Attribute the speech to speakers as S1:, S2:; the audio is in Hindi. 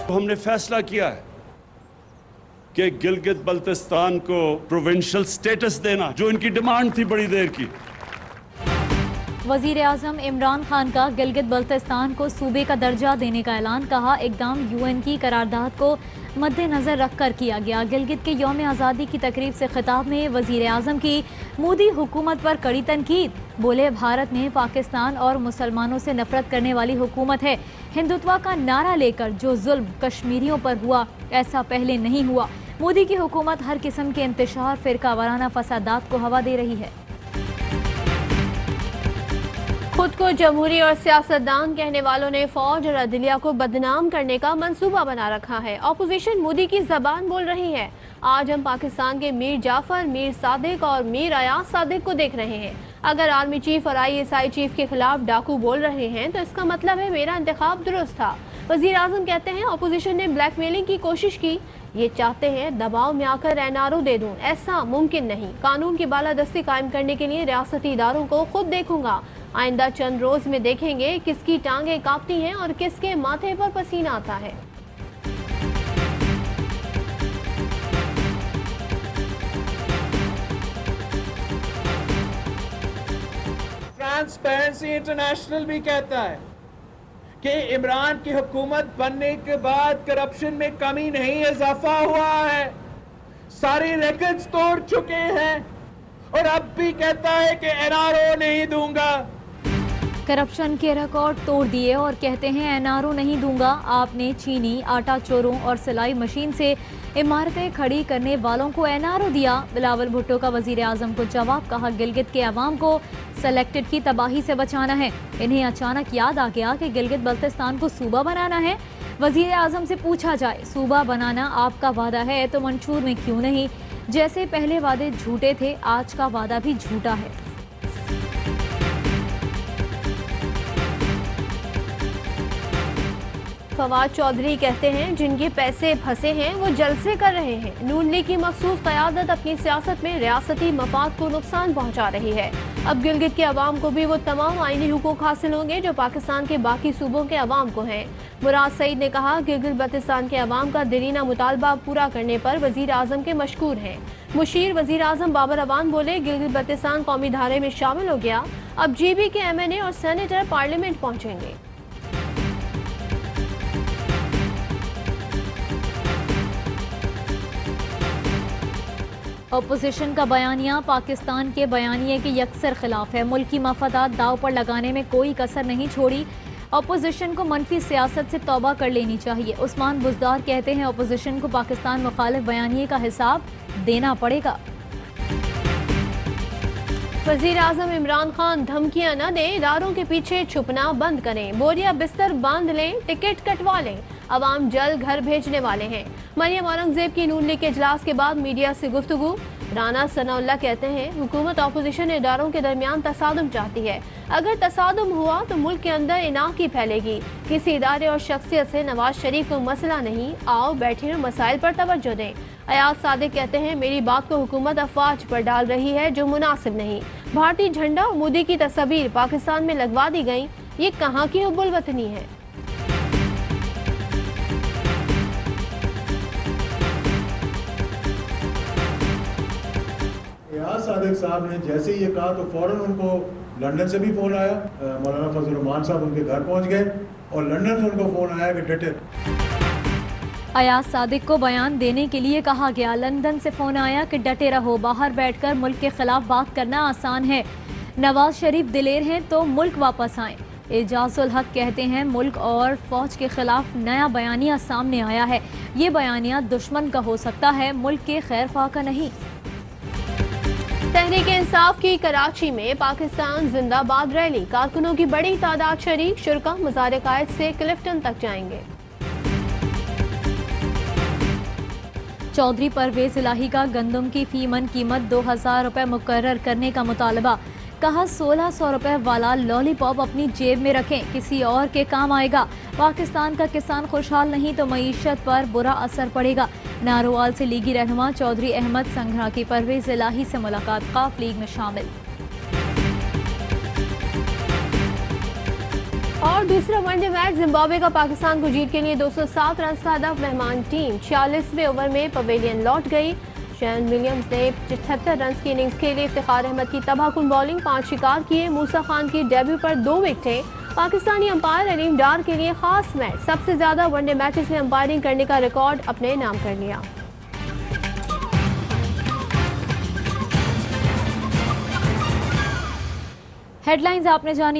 S1: तो हमने फैसला किया है कि गिलगित बल्तिस्तान को प्रोविंशियल स्टेटस देना, जो इनकी डिमांड थी बड़ी देर की।
S2: वजीर आजम इमरान खान का गिलगित बल्तिस्तान को सूबे का दर्जा देने का ऐलान। कहा इकदाम यूएन की करारदाद को मद्देनजर रखकर किया गया। गिलगित के यौम आज़ादी की तकरीब से खिताब में वजीर आजम की मोदी हुकूमत पर कड़ी तनकीद। बोले भारत में पाकिस्तान और मुसलमानों से नफरत करने वाली हुकूमत है। हिंदुत्व का नारा लेकर जो जुल्म कश्मीरियों पर हुआ ऐसा पहले नहीं हुआ। मोदी की हुकूमत हर किस्म के इंतशार, फिरका वाराना फसादात को हवा दे रही है।
S3: खुद को जमहूरी और सियासतदान कहने वालों ने फौज और अदलिया को बदनाम करने का मंसूबा बना रखा है। ऑपोजिशन मोदी की जबान बोल रही है। आज हम पाकिस्तान के मीर जाफर, मीर सादिक और मीर अयाज सादिक को देख रहे हैं। अगर आर्मी चीफ और ISI चीफ के खिलाफ डाकू बोल रहे हैं तो इसका मतलब है मेरा इंतखाब दुरुस्त था। वजीर आजम कहते हैं ऑपोजिशन ने ब्लैकमेलिंग की कोशिश की। ये चाहते हैं दबाव में आकर NRO दे दूं, ऐसा मुमकिन नहीं। कानून की बालादस्ती कायम करने के लिए रियासती इदारों को खुद देखूंगा। आइंदा चंद रोज में देखेंगे किसकी टांगें कांपती हैं और किसके माथे पर पसीना आता है।
S4: ट्रांसपेरेंसी इंटरनेशनल भी कहता है कि इमरान की हुकूमत बनने के बाद करप्शन में कमी नहीं, इजाफा हुआ है। सारी रिकॉर्ड्स तोड़ चुके हैं और अब भी कहता है कि NRO नहीं दूंगा।
S2: करप्शन के रिकॉर्ड तोड़ दिए और कहते हैं NRO नहीं दूंगा। आपने चीनी, आटा चोरों और सिलाई मशीन से इमारतें खड़ी करने वालों को NRO दिया। बिलावल भुट्टो का वजीर आजम को जवाब। कहा गिलगित के अवाम को सेलेक्टेड की तबाही से बचाना है। इन्हें अचानक याद आ गया कि गिलगित बल्तिस्तान को सूबा बनाना है। वजीर आजम से पूछा जाए सूबा बनाना आपका वादा है तो मंशूर में क्यों नहीं? जैसे पहले वादे झूठे थे, आज का वादा भी झूठा है।
S3: फवाद चौधरी कहते हैं जिनके पैसे फंसे हैं वो जलसे कर रहे हैं। नून लीग की मखसूस क़यादत अपनी सियासत में रियासती मफाद को नुकसान पहुंचा रही है। अब गिलगित के अवाम को भी वो तमाम आईनी हुकूक हासिल होंगे जो पाकिस्तान के बाकी सूबों के अवाम को हैं। मुराद सईद ने कहा गिलगित बल्तिस्तान के अवाम का दिरीना मुतालबा पूरा करने पर वजीर आजम के मशकूर हैं। मुशीर वजीर आजम बाबर अवान बोले गिलगित बल्तिस्तान कौमी धारे में शामिल हो गया। अब GB के MNA और सेनेटर पार्लियामेंट पहुंचेंगे।
S2: अपोजिशन का बयानिया पाकिस्तान के बयानिए के यकसर खिलाफ है। मुल्की मफादात दाव पर लगाने में कोई कसर नहीं छोड़ी। अपोजिशन को मनफी सियासत से तौबा कर लेनी चाहिए। उस्मान बुज़दार कहते हैं अपोजिशन को पाकिस्तान मुखालिफ बयानिए का हिसाब देना पड़ेगा।
S3: वजीर आजम इमरान खान धमकियां न दें, इदारों के पीछे छुपना बंद करें। बोरिया बिस्तर बांध लें, टिकट कटवा लें। अवाम जल्द घर भेजने वाले हैं। मरियम औरंगजेब की नून लीग के इजलास के बाद मीडिया से गुफ्तगू। राना सनाउल्लाह कहते हैं हुकूमत ऑपोजिशन इदारों के दरमियान तसादुम चाहती है। अगर तसादुम हुआ तो मुल्क के अंदर इनाकी फैलेगी। किसी इदारे और शख्सियत से नवाज शरीफ को मसला नहीं, आओ बैठे मसाइल पर तवज्जो दें। अयाज सादिक कहते हैं मेरी बात को हुकूमत अफवाज पर डाल रही है जो मुनासिब नहीं। भारतीय झंडा और मोदी की तस्वीर पाकिस्तान में लगवा दी गई, ये कहाँ की हुब्बुल वतनी है।
S5: अयाज सादिक साहब ने जैसे ही ये कहा तो फौरन उनको लंदन से भी फोन आया। मौलाना फजल रहमान साहब उनके घर पहुंच गए और लंदन से उनको फोन आया कि डटे।
S2: अयाज सादिक को बयान देने के लिए कहा गया। लंदन से फोन आया कि डटे रहो। बाहर बैठकर मुल्क के खिलाफ बात करना आसान है। नवाज शरीफ दिलेर हैं तो मुल्क वापस आए। एजाजुल हक कहते हैं मुल्क और फौज के खिलाफ नया बयानिया सामने आया है। ये बयानिया दुश्मन का हो सकता है, मुल्क के खैर ख्वाह का नहीं।
S3: तहरीक इंसाफ की कराची में पाकिस्तान जिंदाबाद रैली। कारकुनों की बड़ी तादाद शरीक। शुरका मज़ार कायद से क्लिफ्टन तक जाएंगे।
S2: चौधरी परवेज इलाही का गंदम की फी मन कीमत 2000 रुपए मुकर्रर करने का मुतालबा। कहा 1600 रुपए वाला लॉलीपॉप अपनी जेब में रखें, किसी और के काम आएगा। पाकिस्तान का किसान खुशहाल नहीं तो मईशत पर बुरा असर पड़ेगा। नारोवाल से लीगी रहनुमा चौधरी अहमद संघरा की परवेज इलाही से मुलाकात। काफ लीग में शामिल।
S3: और दूसरा वनडे मैच जिम्बाब्वे का पाकिस्तान को जीत के लिए 207 रन का हदफ। मेहमान टीम 46वें ओवर में पवेलियन लौट गई। शेन विलियम्स ने 78 रन की इनिंग्स खेली। इफ्तिखार अहमद की तबाहकुन बॉलिंग, 5 शिकार किए। मूसा खान की डेब्यू पर 2 विकेटें। पाकिस्तानी अंपायर अलीम डार के लिए खास मैच, सबसे ज्यादा वनडे मैचेस में अंपायरिंग करने का रिकॉर्ड अपने नाम कर लिया।
S2: हेडलाइंस आपने जानी।